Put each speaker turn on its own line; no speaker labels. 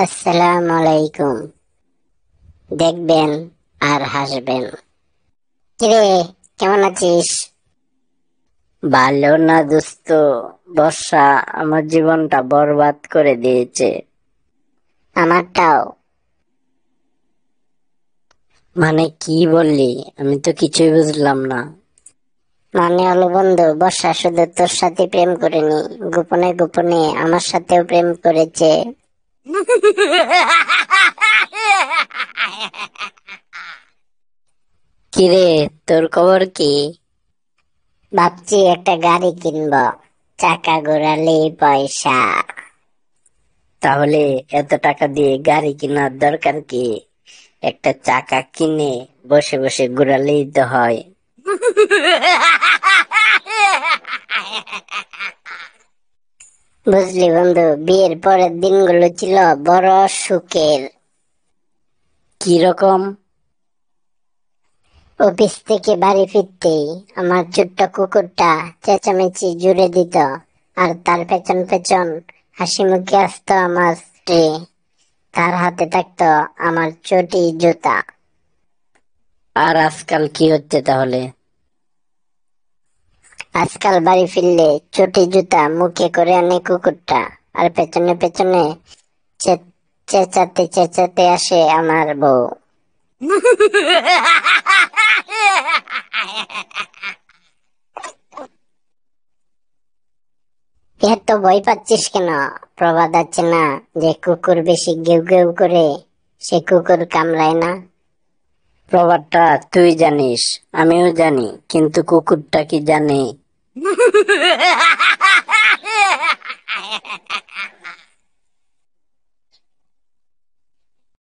আসসালামু আলাইকুম। দেখবেন আর হাসবেন। কিরে, কেমন আছিস?
ভালো না দোস্ত। বর্ষা আমার জীবনটা বরবাদ করে দিয়েছে।
আমারটাও।
মানে কি বললি? আমি তো কিছুই বুঝলাম না।
মানে হলো বন্ধু, বর্ষা শুধু তোর সাথে প্রেম করেনি, গোপনে গোপনে আমার সাথেও প্রেম করেছে।
কিরে, তোর খবর কি?
ভাবছি একটা গাড়ি কিনবো, চাকা ঘোরালেই পয়সা।
তাহলে এত টাকা দিয়ে গাড়ি কেনার দরকার কি? একটা চাকা কিনে বসে বসে ঘোরালেই তো হয়।
বুঝলি বন্ধু, বিয়ের পরের দিনগুলো ছিল বড় সুখের।
কি রকম?
অফিস থেকে বাড়ি ফিরতেই আমার ছোট্ট কুকুরটা চেঁচামেচি জুড়ে দিত, আর তার পেছন পেছন হাসি মুখে আসতো আমার স্ত্রী। তার হাতে থাকতো আমার চটি জুতা।
আর আজকাল কি হচ্ছে তাহলে?
আজকাল বাড়ি ফিরলে চটি জুতা মুখে করে আনে কুকুরটা, আর পেছনে পেছনে চে- চেঁচাতে চেঁচাতে আসে আমার বউ। এত ভয় পাচ্ছিস কেন? প্রবাদ আছে না, যে কুকুর বেশি গেউ গেউ করে সে কুকুর কামড়ায় না।
প্রবাদটা তুই জানিস, আমিও জানি, কিন্তু কুকুরটা কি জানে?